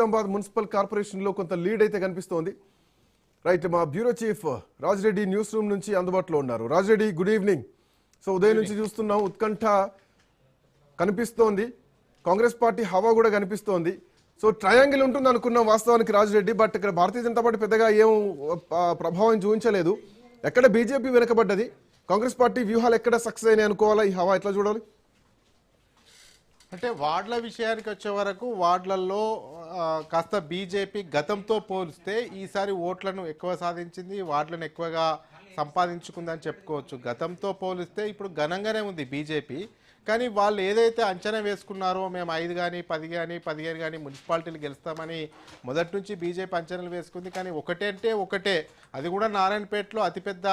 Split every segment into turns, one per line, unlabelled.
Nizamabad municipal corporation లో కొంత lead అయితే కనిపిస్తోంది. రైట్, మా bureau chief Raja Reddy news room నుంచి అందుబాటులో ఉన్నారు. Raja Reddy, good evening. సో ఉదయం నుంచి చూస్తున్నాం, ఉత్కంఠ కనిపిస్తోంది, కాంగ్రెస్ పార్టీ హవా కూడా కనిపిస్తోంది. సో ట్రయాంగిల్ ఉంటుంది అనుకున్నాం వాస్తవానికి రాజరెడ్డి, బట్ ఇక్కడ భారతీయ జనతా పార్టీ పెద్దగా ఏం ప్రభావం చూపించలేదు. ఎక్కడ బీజేపీ వెనకబడ్డది, కాంగ్రెస్ పార్టీ వ్యూహాలు ఎక్కడ సక్సెస్ అయినాయి అనుకోవాలా? ఈ హవా ఎట్లా చూడాలి?
అంటే వార్డుల విషయానికి వచ్చే వరకు వార్డులలో కాస్త బీజేపీ గతంతో పోలిస్తే ఈసారి ఓట్లను ఎక్కువ సాధించింది, వార్డులను ఎక్కువగా సంపాదించుకుందని చెప్పుకోవచ్చు. గతంతో పోలిస్తే ఇప్పుడు ఘనంగానే ఉంది బీజేపీ. కానీ వాళ్ళు ఏదైతే అంచనా వేసుకున్నారో, మేము 5 కానీ 10 కానీ 15 కానీ మున్సిపాలిటీలు గెలుస్తామని మొదటి నుంచి బీజేపీ అంచనాలు వేసుకుంది. కానీ ఒకటే, అది కూడా నారాయణపేటలో అతిపెద్ద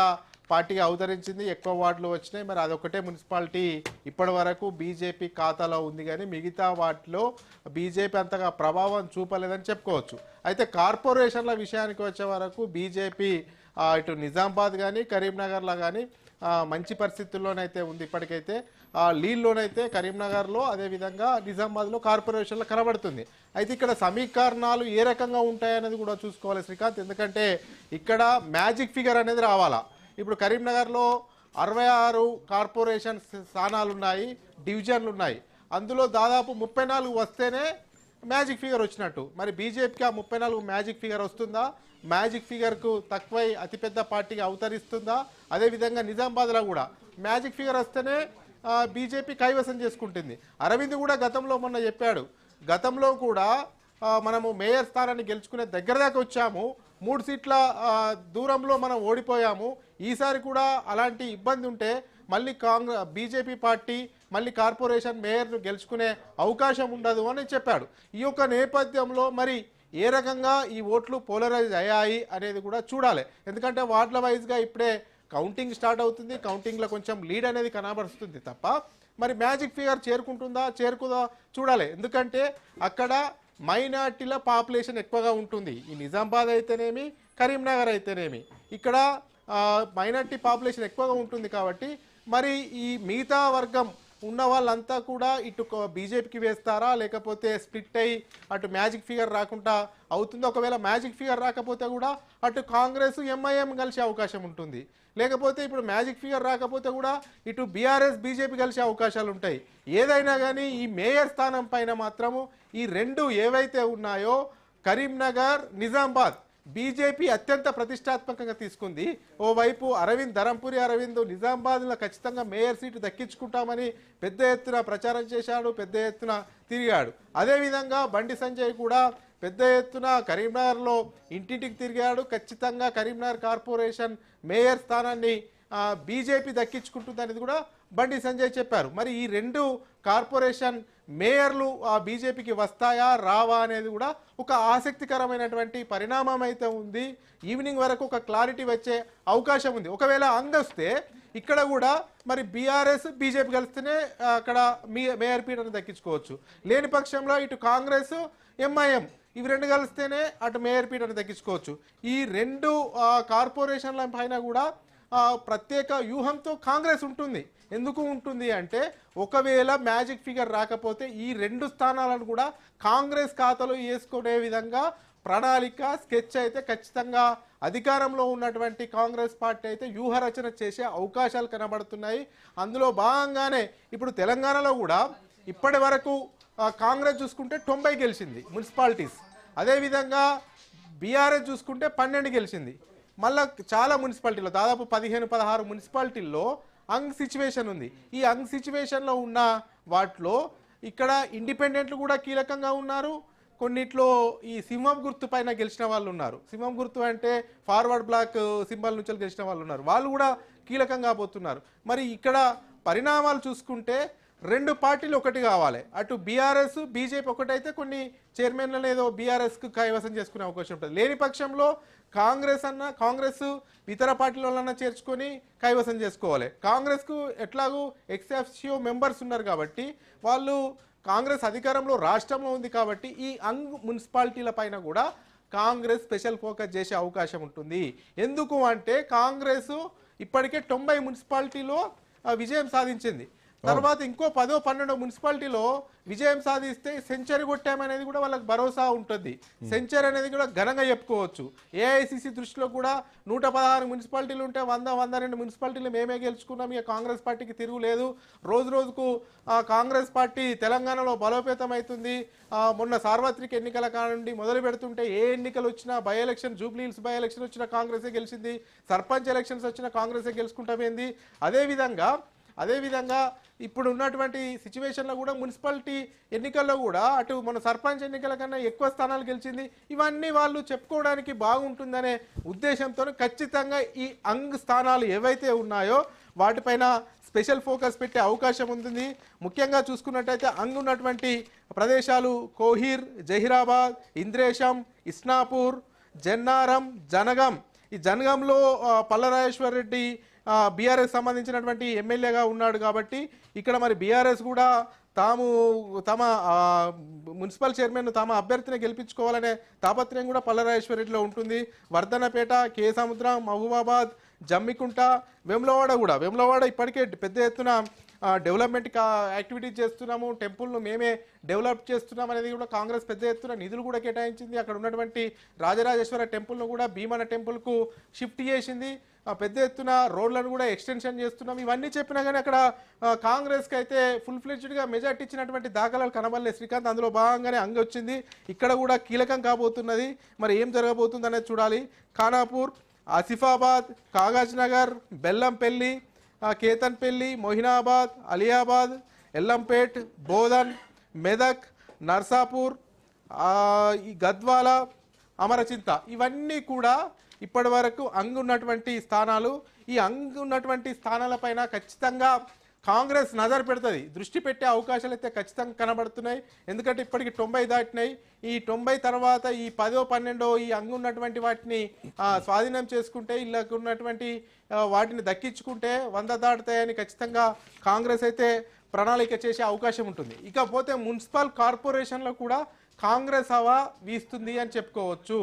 పార్టీగా అవతరించింది, ఎక్కువ వార్డులు వచ్చినాయి. మరి అదొకటే మున్సిపాలిటీ ఇప్పటి వరకు బీజేపీ ఖాతాలో ఉంది, కానీ మిగతా వాటిలో బీజేపీ అంతగా ప్రభావం చూపలేదని చెప్పుకోవచ్చు. అయితే కార్పొరేషన్ల విషయానికి వచ్చే వరకు బీజేపీ ఇటు నిజామాబాద్ కానీ కరీంనగర్లో కానీ మంచి పరిస్థితుల్లోనైతే ఉంది. ఇప్పటికైతే లీడ్లోనైతే కరీంనగర్లో, అదేవిధంగా నిజామాబాద్లో కార్పొరేషన్లో కనబడుతుంది. అయితే ఇక్కడ సమీకరణాలు ఏ రకంగా ఉంటాయనేది కూడా చూసుకోవాలి శ్రీకాంత్. ఎందుకంటే ఇక్కడ మ్యాజిక్ ఫిగర్ అనేది రావాలా. ఇప్పుడు కరీంనగర్లో 66 కార్పొరేషన్ స్థానాలు ఉన్నాయి, డివిజన్లు ఉన్నాయి. అందులో దాదాపు 34 వస్తేనే మ్యాజిక్ ఫిగర్ వచ్చినట్టు. మరి బీజేపీకి ఆ 34 మ్యాజిక్ ఫిగర్ వస్తుందా? మ్యాజిక్ ఫిగర్కు తక్కువై అతిపెద్ద పార్టీగా అవతరిస్తుందా? అదేవిధంగా నిజామాబాద్లో కూడా మ్యాజిక్ ఫిగర్ వస్తేనే బీజేపీ కైవసం చేసుకుంటుంది. అరవింద్ కూడా గతంలో మొన్న చెప్పాడు, గతంలో కూడా మనము మేయర్ స్థానాన్ని గెలుచుకునే దగ్గర దాకా వచ్చాము, 3 సీట్ల దూరంలో మనం ఓడిపోయాము, ఈసారి కూడా అలాంటి ఇబ్బంది ఉంటే మళ్ళీ బీజేపీ పార్టీ మళ్ళీ కార్పొరేషన్ మేయర్ను గెలుచుకునే అవకాశం ఉండదు అని చెప్పాడు. ఈ యొక్క నేపథ్యంలో మరి ఏ రకంగా ఈ ఓట్లు పోలరైజ్ అయ్యాయి అనేది కూడా చూడాలి. ఎందుకంటే వార్డుల వైజ్గా ఇప్పుడే కౌంటింగ్ స్టార్ట్ అవుతుంది, కౌంటింగ్లో కొంచెం లీడ్ అనేది కనబరుస్తుంది తప్ప మరి మ్యాజిక్ ఫిగర్ చేరుకుందా చూడాలి. ఎందుకంటే అక్కడ మైనార్టీల పాపులేషన్ ఎక్కువగా ఉంటుంది. ఈ నిజామాబాద్ అయితేనేమి, కరీంనగర్ అయితేనేమి, ఇక్కడ మైనార్టీ పాపులేషన్ ఎక్కువగా ఉంటుంది. కాబట్టి మరి ఈ మిగతా వర్గం ఉన్న వాళ్ళంతా కూడా ఇటు బీజేపీకి వేస్తారా, లేకపోతే స్ప్లిట్ అయ్యి అటు మ్యాజిక్ ఫిగర్ రాకుండా అవుతుందో? ఒకవేళ మ్యాజిక్ ఫిగర్ రాకపోతే కూడా అటు కాంగ్రెస్ ఎంఐఎం కలిసే అవకాశం ఉంటుంది. లేకపోతే ఇప్పుడు మ్యాజిక్ ఫిగర్ రాకపోతే కూడా ఇటు బీఆర్ఎస్ బీజేపీ కలిసే అవకాశాలు ఉంటాయి. ఏదైనా కానీ ఈ మేయర్ స్థానం పైన మాత్రము ఈ 2 ఏవైతే ఉన్నాయో కరీంనగర్, నిజామాబాద్ బీజేపీ అత్యంత ప్రతిష్టాత్మకంగా తీసుకుంది. ఓవైపు ధరంపురి అరవింద్ నిజామాబాద్లో ఖచ్చితంగా మేయర్ సీటు దక్కించుకుంటామని పెద్ద ఎత్తున ప్రచారం చేశాడు, పెద్ద ఎత్తున తిరిగాడు. అదేవిధంగా బండి సంజయ్ కూడా పెద్ద ఎత్తున కరీంనగర్లో ఇంటింటికి తిరిగాడు. ఖచ్చితంగా కరీంనగర్ కార్పొరేషన్ మేయర్ స్థానాన్ని బీజేపీ దక్కించుకుంటుందనేది కూడా బండి సంజయ్ చెప్పారు. మరి ఈ 2 కార్పొరేషన్ మేయర్లు బీజేపీకి వస్తాయా రావా అనేది కూడా ఒక ఆసక్తికరమైనటువంటి పరిణామం అయితే ఉంది. ఈవినింగ్ వరకు ఒక క్లారిటీ వచ్చే అవకాశం ఉంది. ఒకవేళ అందొస్తే ఇక్కడ కూడా మరి బీఆర్ఎస్ బీజేపీ కలిస్తేనే అక్కడ మేయర్ పీఠను దక్కించుకోవచ్చు. లేని పక్షంలో ఇటు కాంగ్రెస్ ఎంఐఎం ఇవి 2 కలిస్తేనే అటు మేయర్ పీఠను దక్కించుకోవచ్చు. ఈ 2 కార్పొరేషన్ల పైన కూడా ప్రత్యేక వ్యూహంతో కాంగ్రెస్ ఉంటుంది. ఎందుకు ఉంటుంది అంటే ఒకవేళ మ్యాజిక్ ఫిగర్ రాకపోతే ఈ 2 స్థానాలను కూడా కాంగ్రెస్ ఖాతాలో వేసుకునే విధంగా ప్రణాళిక స్కెచ్ అయితే ఖచ్చితంగా అధికారంలో ఉన్నటువంటి కాంగ్రెస్ పార్టీ అయితే వ్యూహరచన చేసే అవకాశాలు కనబడుతున్నాయి. అందులో భాగంగానే ఇప్పుడు తెలంగాణలో కూడా ఇప్పటి వరకు కాంగ్రెస్ చూసుకుంటే 90 గెలిచింది మున్సిపాలిటీస్. అదేవిధంగా బీఆర్ఎస్ చూసుకుంటే 12 గెలిచింది. మళ్ళీ చాలా మున్సిపాలిటీలో దాదాపు 15-16 మున్సిపాలిటీల్లో అంగ్ సిచ్యువేషన్ ఉంది. ఈ అంగ్ సిచ్యువేషన్లో ఉన్న వాటిలో ఇక్కడ ఇండిపెండెంట్లు కూడా కీలకంగా ఉన్నారు. కొన్నిట్లో ఈ సింహం గుర్తు పైన గెలిచిన వాళ్ళు ఉన్నారు. సింహం గుర్తు అంటే ఫార్వర్డ్ బ్లాక్ సింబల్ నుంచి గెలిచిన వాళ్ళు ఉన్నారు. వాళ్ళు కూడా కీలకంగా పోతున్నారు. మరి ఇక్కడ పరిణామాలు చూసుకుంటే 2 పార్టీలు ఒకటి కావాలి. అటు బీఆర్ఎస్ బీజేపీ ఒకటైతే కొన్ని చైర్మన్లను ఏదో బీఆర్ఎస్కు కైవసం చేసుకునే అవకాశం ఉంటుంది. లేని పక్షంలో కాంగ్రెస్ ఇతర పార్టీలన్నా చేర్చుకొని కైవసం చేసుకోవాలి. కాంగ్రెస్కు ఎట్లాగూ ఎక్సాఫిషియో మెంబర్స్ ఉన్నారు కాబట్టి వాళ్ళు కాంగ్రెస్ అధికారంలో రాష్ట్రంలో ఉంది కాబట్టి ఈ అంగ్ మున్సిపాలిటీల పైన కూడా కాంగ్రెస్ స్పెషల్ ఫోకస్ చేసే అవకాశం ఉంటుంది. ఎందుకు అంటే కాంగ్రెస్ ఇప్పటికే 90 మున్సిపాలిటీలో విజయం సాధించింది. తర్వాత ఇంకో 10 12 మున్సిపాలిటీలో విజయం సాధిస్తే సెంచరీ కొట్టామనేది కూడా వాళ్ళకి భరోసా ఉంటుంది. సెంచరీ అనేది కూడా ఘనంగా చెప్పుకోవచ్చు. ఏఐసిసి దృష్టిలో కూడా 116 మున్సిపాలిటీలు ఉంటే 102 మున్సిపాలిటీలు మేమే గెలుచుకున్నాం. ఇక కాంగ్రెస్ పార్టీకి తిరుగులేదు. రోజు రోజుకు కాంగ్రెస్ పార్టీ తెలంగాణలో బలోపేతం అవుతుంది. మొన్న సార్వత్రిక ఎన్నికల కానుండి మొదలు పెడుతుంటే ఏ ఎన్నికలు వచ్చినా by election, Jubilee hills by election వచ్చిన కాంగ్రెసే గెలిచింది, సర్పంచ్ ఎలక్షన్స్ వచ్చిన కాంగ్రెసే గెలుచుకుంటామేంది. అదేవిధంగా ఇప్పుడు ఉన్నటువంటి సిచ్యువేషన్లో కూడా మున్సిపాలిటీ ఎన్నికల్లో కూడా అటు మన సర్పంచ్ ఎన్నికల కన్నా ఎక్కువ స్థానాలు గెలిచింది. ఇవన్నీ వాళ్ళు చెప్పుకోవడానికి బాగుంటుందనే ఉద్దేశంతో ఖచ్చితంగా ఈ అంగ్ స్థానాలు ఏవైతే ఉన్నాయో వాటిపైన స్పెషల్ ఫోకస్ పెట్టే అవకాశం ఉంటుంది. ముఖ్యంగా చూసుకున్నట్టయితే అంగ్ ఉన్నటువంటి ప్రదేశాలు కోహీర్, జహీరాబాద్, ఇంద్రేశం, ఇస్నాపూర్, జన్నారం, జనగం. ఈ జనగంలో పల్లరాజేశ్వర్ రెడ్డి బీఆర్ఎస్ సంబంధించినటువంటి ఎమ్మెల్యేగా ఉన్నాడు కాబట్టి ఇక్కడ మరి బీఆర్ఎస్ కూడా తమ మున్సిపల్ చైర్మన్ తమ అభ్యర్థిని గెలిపించుకోవాలనే తాపత్రయం కూడా పల్లరాజేశ్వర్ రెడ్డిలో ఉంటుంది. వర్ధనపేట, కే సముద్రం, మహబూబాబాద్, జమ్మికుంట, వేములవాడ ఇప్పటికే పెద్ద ఎత్తున డెవలప్మెంట్ యాక్టివిటీస్ చేస్తున్నాము, టెంపుల్ను మేమే డెవలప్ చేస్తున్నాం అనేది కూడా కాంగ్రెస్ పెద్ద ఎత్తున నిధులు కూడా కేటాయించింది. అక్కడ ఉన్నటువంటి రాజరాజేశ్వర టెంపుల్ను కూడా భీమన టెంపుల్కు షిఫ్ట్ చేసింది. పెద్ద ఎత్తున రోడ్లను కూడా ఎక్స్టెన్షన్ చేస్తున్నాం. ఇవన్నీ చెప్పినా కానీ అక్కడ కాంగ్రెస్కి అయితే ఫుల్ ఫ్లెడ్జ్డ్గా మెజార్టీ ఇచ్చినటువంటి దాఖలాలు కనబడలేదు శ్రీకాంత్. అందులో భాగంగానే అంగ వచ్చింది. ఇక్కడ కూడా కీలకం కాబోతున్నది. మరి ఏం జరగబోతుంది అనేది చూడాలి. ఖానాపూర్, ఆసిఫాబాద్, కాగజ్ నగర్, బెల్లంపల్లి, కేతన్పల్లి, మొహినాబాద్, అలియాబాద్, ఎల్లంపేట్, బోధన్, మెదక్, నర్సాపూర్, ఈ గద్వాల, అమరచింత ఇవన్నీ కూడా ఇప్పటి వరకు అంగు ఉన్నటువంటి స్థానాలు. ఈ అంగు ఉన్నటువంటి స్థానాలపైన ఖచ్చితంగా కాంగ్రెస్ నజర్ పెడుతుంది, దృష్టి పెట్టే అవకాశాలు అయితే ఖచ్చితంగా కనబడుతున్నాయి. ఎందుకంటే ఇప్పటికి 90 దాటినాయి. ఈ 90 తర్వాత ఈ 10 12 ఈ అంగు ఉన్నటువంటి వాటిని స్వాధీనం చేసుకుంటే, ఇళ్ళకు ఉన్నటువంటి వాటిని దక్కించుకుంటే 100 దాటుతాయని ఖచ్చితంగా కాంగ్రెస్ అయితే ప్రణాళిక చేసే అవకాశం ఉంటుంది. ఇకపోతే మున్సిపల్ కార్పొరేషన్లో కూడా కాంగ్రెస్ హవా వీస్తుంది అని చెప్పుకోవచ్చు.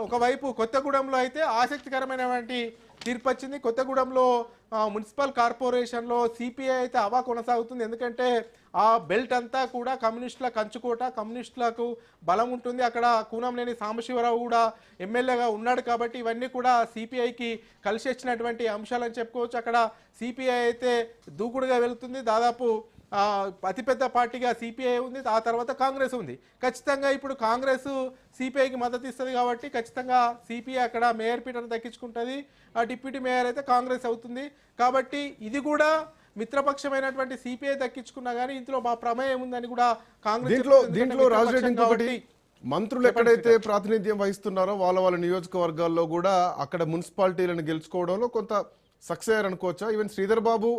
ఒకవైపు కొత్తగూడెంలో అయితే ఆసక్తికరమైనటువంటి తీర్పు వచ్చింది. కొత్తగూడెంలో మున్సిపల్ కార్పొరేషన్లో సిపిఐ అయితే హవా కొనసాగుతుంది. ఎందుకంటే ఆ బెల్ట్ అంతా కూడా కమ్యూనిస్టుల కంచుకోట, కమ్యూనిస్టులకు బలం ఉంటుంది. అక్కడ కూనంనేని సాంబశివరావు కూడా ఎమ్మెల్యేగా ఉన్నాడు కాబట్టి ఇవన్నీ కూడా సిపిఐకి కలిసి వచ్చినటువంటి అంశాలని చెప్పుకోవచ్చు. అక్కడ సిపిఐ అయితే దూకుడుగా వెళుతుంది. దాదాపు అతిపెద్ద పార్టీగా సిపిఐ ఉంది, ఆ తర్వాత కాంగ్రెస్ ఉంది. ఖచ్చితంగా ఇప్పుడు కాంగ్రెస్ సిపిఐకి మద్దతు ఇస్తుంది కాబట్టి ఖచ్చితంగా సిపిఐ అక్కడ మేయర్ పీఠను దక్కించుకుంటుంది. ఆ డిప్యూటీ మేయర్ అయితే కాంగ్రెస్ అవుతుంది. కాబట్టి ఇది కూడా మిత్రపక్షమైనటువంటి సిపిఐ దక్కించుకున్నా కానీ ఇందులో మా ప్రమేయం ఉందని కూడా కాంగ్రెస్.
దీంట్లో రాజరెడ్డి ఇంకొకటి, మంత్రులు ఎక్కడైతే ప్రాతినిధ్యం వహిస్తున్నారో వాళ్ళ నియోజకవర్గాల్లో కూడా అక్కడ మున్సిపాలిటీలను గెలుచుకోవడంలో కొంత సక్సెస్ అయ్యారనుకోవచ్చా? ఈవెన్ శ్రీధర్ బాబు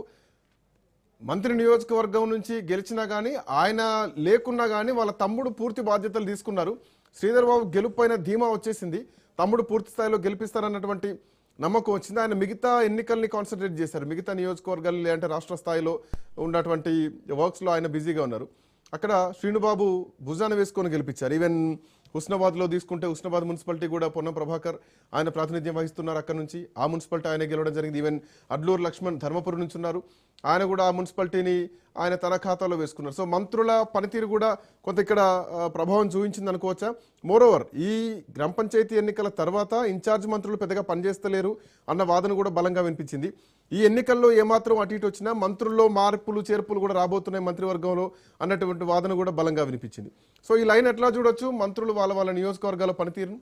మంత్రి నియోజకవర్గం నుంచి గెలిచినా కానీ ఆయన లేకున్నా కానీ వాళ్ళ తమ్ముడు పూర్తి బాధ్యతలు తీసుకున్నారు. శ్రీధర్ బాబు గెలుపైన ధీమా వచ్చేసింది, తమ్ముడు పూర్తి స్థాయిలో గెలిపిస్తారన్నటువంటి నమ్మకం వచ్చింది. ఆయన మిగతా ఎన్నికల్ని కాన్సన్ట్రేట్ చేశారు. మిగతా నియోజకవర్గాలు లేదంటే రాష్ట్ర స్థాయిలో ఉన్నటువంటి వర్క్స్లో ఆయన బిజీగా ఉన్నారు. అక్కడ శ్రీనుబాబు భుజాన వేసుకొని గెలిపించారు. ఈవెన్ హుస్నాబాద్లో తీసుకుంటే హుస్నాబాద్ మున్సిపాలిటీ కూడా పొన్నం ప్రభాకర్ ఆయన ప్రాతినిధ్యం వహిస్తున్నారు. అక్కడ నుంచి ఆ మున్సిపాలిటీ ఆయన గెలవడం జరిగింది. ఈవెన్ అడ్లూరు లక్ష్మణ్ ధర్మపురి నుంచి ఉన్నారు, ఆయన కూడా ఆ మున్సిపాలిటీని ఆయన తన ఖాతాలో వేసుకున్నారు. సో మంత్రుల పనితీరు కూడా కొంత ఇక్కడ ప్రభావం చూపించింది అనుకోవచ్చా? మోరోవర్ ఈ గ్రామ పంచాయతీ ఎన్నికల తర్వాత ఇన్ఛార్జ్ మంత్రులు పెద్దగా పనిచేస్తలేరు అన్న వాదన కూడా బలంగా వినిపించింది. ఈ ఎన్నికల్లో ఏమాత్రం అటు ఇటు వచ్చినా మంత్రుల్లో మార్పులు చేర్పులు కూడా రాబోతున్నాయి మంత్రివర్గంలో అన్నటువంటి వాదన కూడా బలంగా వినిపించింది. సో ఈ లైన్ ఎట్లా చూడొచ్చు మంత్రులు వాళ్ళ నియోజకవర్గాల పనితీరును?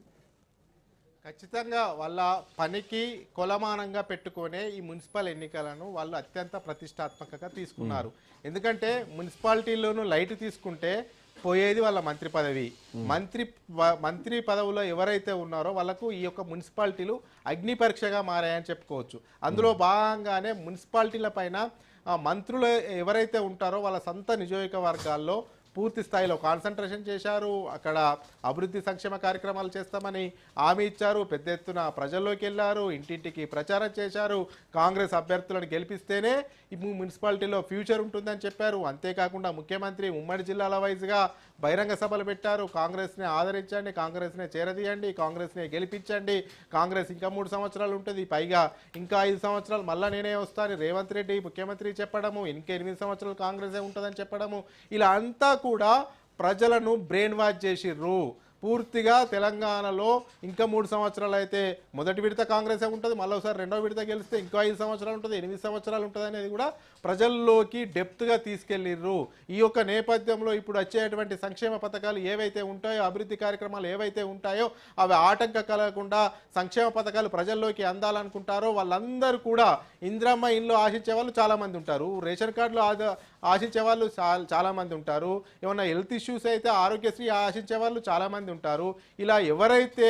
ఖచ్చితంగా వాళ్ళ పనికి కొలమానంగా పెట్టుకునే ఈ మున్సిపల్ ఎన్నికలను వాళ్ళు అత్యంత ప్రతిష్టాత్మకంగా తీసుకున్నారు. ఎందుకంటే మున్సిపాలిటీలోనూ లైట్ తీసుకుంటే పోయేది వాళ్ళ మంత్రి పదవి. మంత్రి పదవిలో ఎవరైతే ఉన్నారో వాళ్ళకు ఈ యొక్క మున్సిపాలిటీలు అగ్ని పరీక్షగా మారాయని చెప్పుకోవచ్చు. అందులో భాగంగానే మున్సిపాలిటీల పైన మంత్రులు ఎవరైతే ఉంటారో వాళ్ళ సొంత నియోజకవర్గాల్లో పూర్తి స్థాయిలో కాన్సన్ట్రేషన్ చేశారు. అక్కడ అభివృద్ధి సంక్షేమ కార్యక్రమాలు చేస్తామని హామీ ఇచ్చారు. పెద్ద ఎత్తున ప్రజల్లోకి వెళ్ళారు, ఇంటింటికి ప్రచారం చేశారు. కాంగ్రెస్ అభ్యర్థులను గెలిపిస్తేనే ఈ మున్సిపాలిటీలో ఫ్యూచర్ ఉంటుందని చెప్పారు. అంతేకాకుండా ముఖ్యమంత్రి ఉమ్మడి జిల్లాల వైజ్గా బహిరంగ సభలు పెట్టారు. కాంగ్రెస్ని ఆదరించండి, కాంగ్రెస్నే చేరదీయండి, కాంగ్రెస్నే గెలిపించండి, కాంగ్రెస్ ఇంకా 3 సంవత్సరాలు ఉంటుంది, పైగా ఇంకా 5 సంవత్సరాలు మళ్ళీ నేనే వస్తాను రేవంత్ రెడ్డి ముఖ్యమంత్రి చెప్పడము, ఇంకా 8 సంవత్సరాలు కాంగ్రెసే ఉంటుందని చెప్పడము, ఇలా అంతా కూడా ప్రజలను బ్రెయిన్ వాష్ చేసిర్రు. పూర్తిగా తెలంగాణలో ఇంకా 3 సంవత్సరాలు అయితే మొదటి విడత కాంగ్రెసే ఉంటుంది, మళ్ళీ ఒకసారి రెండో విడత గెలిస్తే ఇంకో 5 సంవత్సరాలు ఉంటుంది, 8 సంవత్సరాలు ఉంటుంది అనేది కూడా ప్రజల్లోకి డెప్త్గా తీసుకెళ్ళిర్రు. ఈ యొక్క నేపథ్యంలో ఇప్పుడు వచ్చేటువంటి సంక్షేమ పథకాలు ఏవైతే ఉంటాయో, అభివృద్ధి కార్యక్రమాలు ఏవైతే ఉంటాయో అవి ఆటంకం కలగకుండా సంక్షేమ పథకాలు ప్రజల్లోకి అందాలనుకుంటారో వాళ్ళందరూ కూడా ఇందిరమ్మ ఇండ్లు ఆశించే వాళ్ళు చాలామంది ఉంటారు, రేషన్ కార్డులు ఆశించే వాళ్ళు చాలామంది ఉంటారు, ఏమన్నా హెల్త్ ఇష్యూస్ అయితే ఆరోగ్యశ్రీ ఆశించే వాళ్ళు చాలామంది ఉంటారు. ఇలా ఎవరైతే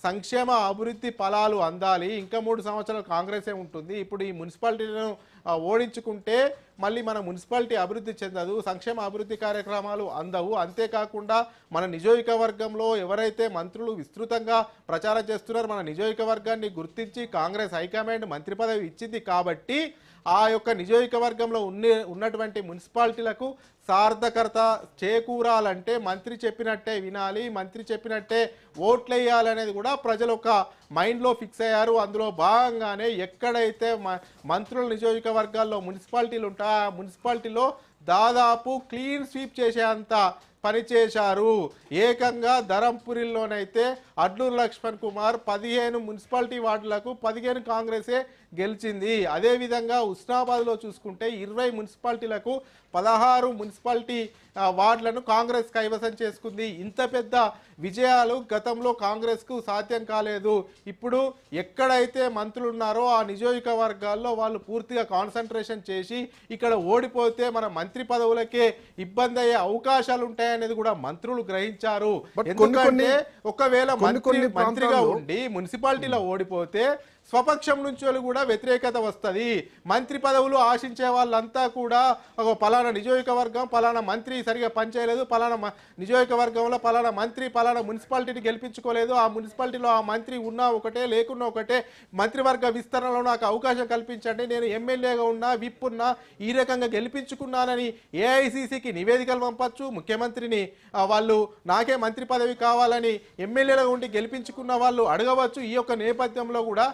సంక్షేమ అభివృద్ధి ఫలాలు అందాలి, ఇంకా 3 సంవత్సరాలు కాంగ్రెసే ఉంటుంది, ఇప్పుడు ఈ మున్సిపాలిటీలను ఓడించుకుంటే మళ్ళీ మన మున్సిపాలిటీ అభివృద్ధి చెందదు, సంక్షేమ అభివృద్ధి కార్యక్రమాలు అందవు, అంతేకాకుండా మన నియోజకవర్గంలో ఎవరైతే మంత్రులు విస్తృతంగా ప్రచారం చేస్తున్నారో మన నియోజకవర్గాన్ని గుర్తించి కాంగ్రెస్ హైకమాండ్ మంత్రి పదవి ఇచ్చింది కాబట్టి ఆ యొక్క నియోజకవర్గంలో ఉన్నటువంటి మున్సిపాలిటీలకు సార్థకత చేకూరాలంటే మంత్రి చెప్పినట్టే వినాలి, మంత్రి చెప్పినట్టే ఓట్లు వేయాలనేది కూడా ప్రజలు ఒక మైండ్లో ఫిక్స్ అయ్యారు. అందులో భాగంగానే ఎక్కడైతే మంత్రుల నియోజకవర్గాల్లో మున్సిపాలిటీలు ఉంటాయో ఆ మున్సిపాలిటీలో దాదాపు క్లీన్ స్వీప్ చేసేంత పనిచేశారు. ఏకంగా ధరంపురిలోనైతే అడ్లూరు లక్ష్మణ్ కుమార్ 15 మున్సిపాలిటీ వార్డులకు 15 కాంగ్రెసే గెలిచింది. అదేవిధంగా ఉస్నాబాద్లో చూసుకుంటే 20 మున్సిపాలిటీలకు 16 మున్సిపాలిటీ వార్డులను కాంగ్రెస్ కైవసం చేసుకుంది. ఇంత పెద్ద విజయాలు గతంలో కాంగ్రెస్కు సాధ్యం కాలేదు. ఇప్పుడు ఎక్కడైతే మంత్రులు ఉన్నారో ఆ నియోజకవర్గాల్లో వాళ్ళు పూర్తిగా కాన్సన్ట్రేషన్ చేసి ఇక్కడ ఓడిపోతే మన మంత్రి పదవులకే ఇబ్బంది అయ్యే అవకాశాలు ఉంటాయనేది కూడా మంత్రులు గ్రహించారు. ఎందుకంటే ఒకవేళ మంత్రిగా ఉండి మున్సిపాలిటీలో ఓడిపోతే స్వపక్షం నుంచి కూడా వ్యతిరేకత వస్తుంది. మంత్రి పదవులు ఆశించే వాళ్ళంతా కూడా పలానా నియోజకవర్గం పలానా మంత్రి సరిగా పనిచేయలేదు, పలానా నియోజకవర్గంలో పలానా మంత్రి పలానా మున్సిపాలిటీని గెలిపించుకోలేదు, ఆ మున్సిపాలిటీలో ఆ మంత్రి ఉన్నా ఒకటే లేకున్నా ఒకటే, మంత్రివర్గ విస్తరణలో నాకు అవకాశం కల్పించండి, నేను ఎమ్మెల్యేగా ఉన్నా విప్ ఉన్నా ఈ రకంగా గెలిపించుకున్నానని ఏఐసిసికి నివేదికలు పంపచ్చు. ముఖ్యమంత్రిని వాళ్ళు నాకే మంత్రి పదవి కావాలని ఎమ్మెల్యేలుగా ఉండి గెలిపించుకున్న వాళ్ళు అడగవచ్చు. ఈ యొక్క నేపథ్యంలో కూడా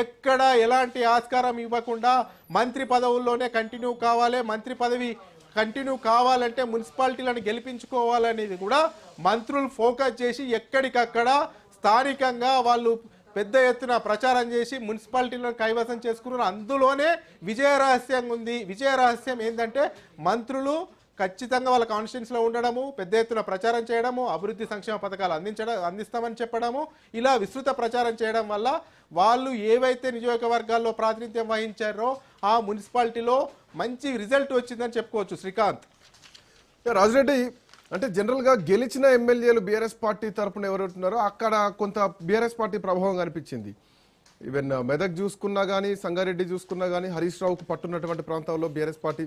ఎక్కడ ఎలాంటి ఆస్కారం ఇవ్వకుండా మంత్రి పదవుల్లోనే కంటిన్యూ కావాలి, మంత్రి పదవి కంటిన్యూ కావాలంటే మున్సిపాలిటీలను గెలిపించుకోవాలనేది కూడా మంత్రులు ఫోకస్ చేసి ఎక్కడికక్కడ స్థానికంగా వాళ్ళు పెద్ద ఎత్తున ప్రచారం చేసి మున్సిపాలిటీలను కైవసం చేసుకున్నారు. అందులోనే విజయ రహస్యం ఉంది. విజయ రహస్యం ఏంటంటే మంత్రులు ఖచ్చితంగా వాళ్ళ కాన్స్టిట్యూన్సీలో ఉండడము, పెద్ద ఎత్తున ప్రచారం చేయడము, అభివృద్ధి సంక్షేమ పథకాలు అందిస్తామని చెప్పడము, ఇలా విస్తృత ప్రచారం చేయడం వల్ల వాళ్ళు ఏవైతే నియోజకవర్గాల్లో ప్రాతినిధ్యం వహించారో ఆ మున్సిపాలిటీలో మంచి రిజల్ట్ వచ్చిందని చెప్పుకోవచ్చు. శ్రీకాంత్,
రాజిరెడ్డి, అంటే జనరల్గా గెలిచిన ఎమ్మెల్యేలు బీఆర్ఎస్ పార్టీ తరఫున ఎవరుంటున్నారో అక్కడ కొంత బీఆర్ఎస్ పార్టీ ప్రభావం కనిపించింది. ఈవెన్ మెదక్ చూసుకున్నా కానీ, సంగారెడ్డి చూసుకున్నా కానీ, హరీష్ రావుకు పట్టున్నటువంటి ప్రాంతాల్లో బీఆర్ఎస్ పార్టీ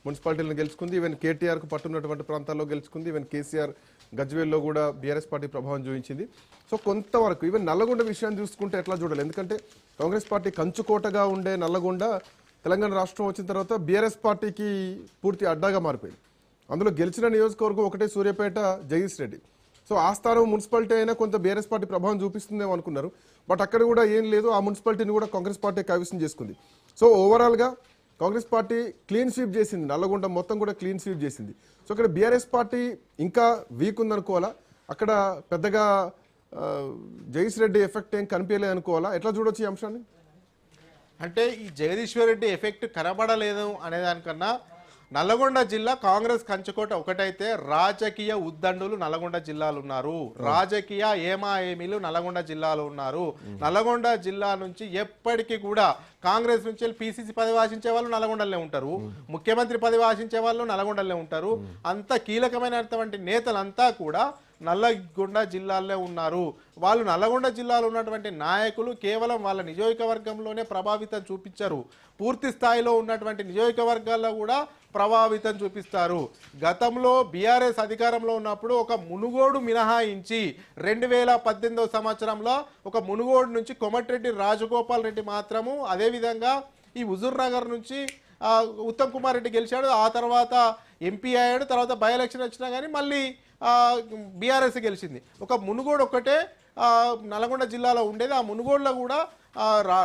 మున్సిపాలిటీలను గెలుచుకుంది. ఈవెన్ కేటీఆర్కు పట్టున్నటువంటి ప్రాంతాల్లో గెలుచుకుంది. ఈవెన్ కేసీఆర్ గజ్వేల్లో కూడా బీఆర్ఎస్ పార్టీ ప్రభావం చూపించింది. సో కొంతవరకు ఈవెన్ నల్లగొండ విషయాన్ని చూసుకుంటే ఎట్లా చూడాలి? ఎందుకంటే కాంగ్రెస్ పార్టీ కంచుకోటగా ఉండే నల్లగొండ తెలంగాణ రాష్ట్రం వచ్చిన తర్వాత బీఆర్ఎస్ పార్టీకి పూర్తి అడ్డాగా మారిపోయింది. అందులో గెలిచిన నియోజకవర్గం ఒకటే సూర్యాపేట, జగదీష్ రెడ్డి. సో ఆ స్థానం మున్సిపాలిటీ అయినా కొంత బీఆర్ఎస్ పార్టీ ప్రభావం చూపిస్తుందేమో అనుకున్నారు. బట్ అక్కడ కూడా ఏం లేదు, ఆ మున్సిపాలిటీని కూడా కాంగ్రెస్ పార్టీ కైవసం చేసుకుంది. సో ఓవరాల్గా కాంగ్రెస్ పార్టీ క్లీన్ స్వీప్ చేసింది, నల్లగొండ మొత్తం కూడా క్లీన్ స్వీప్ చేసింది. సో ఇక్కడ బీఆర్ఎస్ పార్టీ ఇంకా వీక్ ఉందనుకోవాలా? అక్కడ పెద్దగా జగదీష్ రెడ్డి ఎఫెక్ట్ ఏం కనిపించలేదు అనుకోవాలా? ఎట్లా చూడొచ్చు ఈ అంశాన్ని?
అంటే ఈ జగదీశ్వర్ రెడ్డి ఎఫెక్ట్ కనబడలేదు అనేదానికన్నా నల్లగొండ జిల్లా కాంగ్రెస్ కంచుకోట ఒకటైతే రాజకీయ ఉద్దండులు నల్లగొండ జిల్లాలో ఉన్నారు, రాజకీయ ఏమాఏమీలు నల్లగొండ జిల్లాలో ఉన్నారు. నల్లగొండ జిల్లా నుంచి ఎప్పటికీ కూడా కాంగ్రెస్ నుంచి పిసిసి పదవి ఆశించే వాళ్ళు నల్లగొండలనే ఉంటారు, ముఖ్యమంత్రి పదవి ఆశించే వాళ్ళు నల్లగొండలనే ఉంటారు. అంత కీలకమైనటువంటి నేతలంతా కూడా నల్లగొండ జిల్లాలో ఉన్నారు. వాళ్ళు నల్లగొండ జిల్లాలో ఉన్నటువంటి నాయకులు కేవలం వాళ్ళ నియోజకవర్గంలోనే ప్రభావితం చూపించారు, పూర్తి స్థాయిలో ఉన్నటువంటి నియోజకవర్గాల్లో కూడా ప్రభావితం చూపిస్తారు. గతంలో బీఆర్ఎస్ అధికారంలో ఉన్నప్పుడు ఒక మునుగోడు మినహాయించి 2018 సంవత్సరంలో ఒక మునుగోడు నుంచి కోమటిరెడ్డి రాజగోపాల్ రెడ్డి మాత్రము, అదేవిధంగా ఈ హుజూర్ నగర్ నుంచి ఉత్తమ్ కుమార్ రెడ్డి గెలిచాడు, ఆ తర్వాత ఎంపీ అయ్యాడు, తర్వాత బై ఎలక్షన్ వచ్చినా కానీ మళ్ళీ బీఆర్ఎస్ గెలిచింది. ఒక మునుగోడు ఒక్కటే నల్గొండ జిల్లాలో ఉండేది. ఆ మునుగోడులో కూడా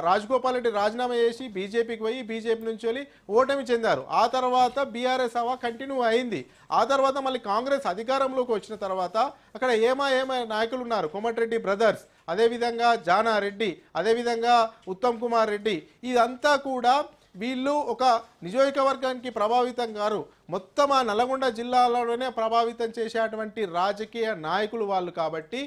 రాజగోపాల్ రెడ్డి రాజీనామా చేసి బీజేపీకి పోయి బీజేపీ నుంచి వెళ్ళి ఓటమి చెందారు. ఆ తర్వాత బీఆర్ఎస్ హవా కంటిన్యూ అయింది. ఆ తర్వాత మళ్ళీ కాంగ్రెస్ అధికారంలోకి వచ్చిన తర్వాత అక్కడ ఏమా నాయకులు ఉన్నారు, కోమటిరెడ్డి బ్రదర్స్, అదేవిధంగా జానారెడ్డి, అదేవిధంగా ఉత్తమ్ కుమార్ రెడ్డి, ఇదంతా కూడా వీళ్ళు ఒక నియోజకవర్గానికి ప్రభావితం గారు, మొత్తం ఆ నల్గొండ జిల్లాలోనే ప్రభావితం చేసేటువంటి రాజకీయ నాయకులు వాళ్ళు. కాబట్టి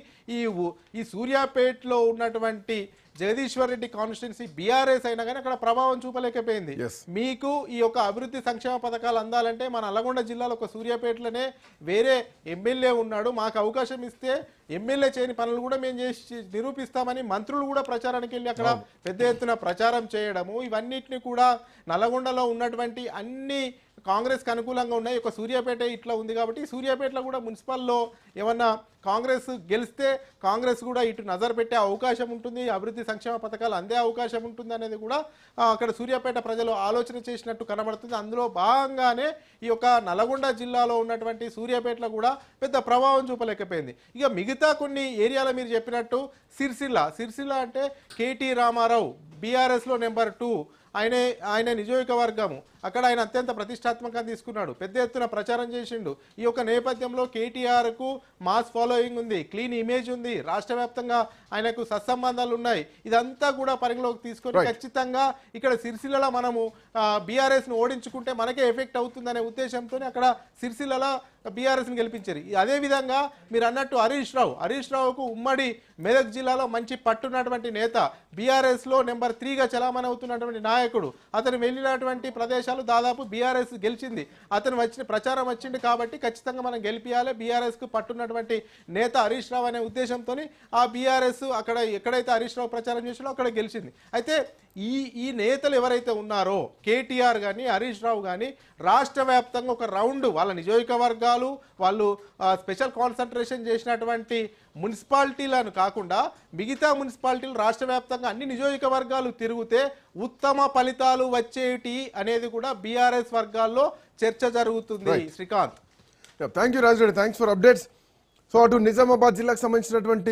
ఈ సూర్యాపేటలో ఉన్నటువంటి జగదీశ్వర్ రెడ్డి కాన్స్టిట్యున్సీ బీఆర్ఎస్ అయినా కానీ అక్కడ ప్రభావం చూపలేకపోయింది. మీకు ఈ యొక్క అభివృద్ధి సంక్షేమ పథకాలు అందాలంటే మన నల్గొండ జిల్లాలో ఒక సూర్యాపేటలోనే వేరే ఎమ్మెల్యే ఉన్నాడు, మాకు అవకాశం ఇస్తే ఎమ్మెల్యే చేయని పనులు కూడా మేము చేసి నిరూపిస్తామని మంత్రులు కూడా ప్రచారానికి వెళ్ళి అక్కడ పెద్ద ఎత్తున ప్రచారం చేయడము, ఇవన్నిటిని కూడా నల్గొండలో ఉన్నటువంటి అన్ని కాంగ్రెస్కి అనుకూలంగా ఉన్నాయి. ఒక సూర్యాపేట ఇట్లా ఉంది కాబట్టి సూర్యాపేటలో కూడా మున్సిపల్లో ఏమన్నా కాంగ్రెస్ గెలిస్తే కాంగ్రెస్ కూడా ఇటు నజర్ పెట్టే అవకాశం ఉంటుంది, అభివృద్ధి సంక్షేమ పథకాలు అందే అవకాశం ఉంటుంది అనేది కూడా అక్కడ సూర్యాపేట ప్రజలు ఆలోచన చేసినట్టు కనబడుతుంది. అందులో భాగంగానే ఈ యొక్క నల్గొండ జిల్లాలో ఉన్నటువంటి సూర్యాపేటలో కూడా పెద్ద ప్రభావం చూపలేకపోయింది. ఇక మిగతా కొన్ని ఏరియాలో మీరు చెప్పినట్టు సిరిసిల్ల అంటే కేటీ రామారావు బీఆర్ఎస్లో నెంబర్ 2 ఆయన నియోజకవర్గము, అక్కడ ఆయన అత్యంత ప్రతిష్టాత్మకంగా తీసుకున్నాడు, పెద్ద ఎత్తున ప్రచారం చేసిండు. ఈ యొక్క నేపథ్యంలో కేటీఆర్కు మాస్ ఫాలోయింగ్ ఉంది, క్లీన్ ఇమేజ్ ఉంది, రాష్ట్ర వ్యాప్తంగా ఆయనకు సత్సంబంధాలు ఉన్నాయి. ఇదంతా కూడా పరిగణలోకి తీసుకొని ఖచ్చితంగా ఇక్కడ సిరిసిల్లలో మనము బీఆర్ఎస్ను ఓడించుకుంటే మనకే ఎఫెక్ట్ అవుతుందనే ఉద్దేశంతో అక్కడ సిరిసిల్లలో బీఆర్ఎస్ని గెలిపించారు. అదేవిధంగా మీరు అన్నట్టు హరీష్ రావుకు ఉమ్మడి మెదక్ జిల్లాలో మంచి పట్టున్నటువంటి నేత, బీఆర్ఎస్లో నెంబర్ 3గా చలామణి అవుతున్నటువంటి నాయకుడు. అతను వెళ్ళినటువంటి ప్రదేశాలు దాదాపు బీఆర్ఎస్ గెలిచింది. అతను ప్రచారం వచ్చింది కాబట్టి ఖచ్చితంగా మనం గెలిపియాలి, బీఆర్ఎస్కు పట్టున్నటువంటి నేత హరీష్ రావు అనే ఉద్దేశంతో ఆ బీఆర్ఎస్ అక్కడ ఎక్కడైతే హరీష్ రావు ప్రచారం చేసినో అక్కడ గెలిచింది. అయితే ఈ నేతలు ఎవరైతే ఉన్నారో కేటీఆర్ కానీ హరీష్ రావు కానీ రాష్ట్ర వ్యాప్తంగా ఒక రౌండ్ వాళ్ళ నియోజకవర్గాలు వాళ్ళు స్పెషల్ కాన్సన్ట్రేషన్ చేసినటువంటి మున్సిపాలిటీలను కాకుండా మిగతా మున్సిపాలిటీలు రాష్ట్ర వ్యాప్తంగా అన్ని నియోజకవర్గాలు తిరిగితే ఉత్తమ ఫలితాలు వచ్చేటి అనేది కూడా బీఆర్ఎస్ వర్గాల్లో చర్చ జరుగుతుంది. Srikanth,
thank you Raja Reddy, thanks for updates. So అటు నిజామాబాద్ జిల్లాకు సంబంధించినటువంటి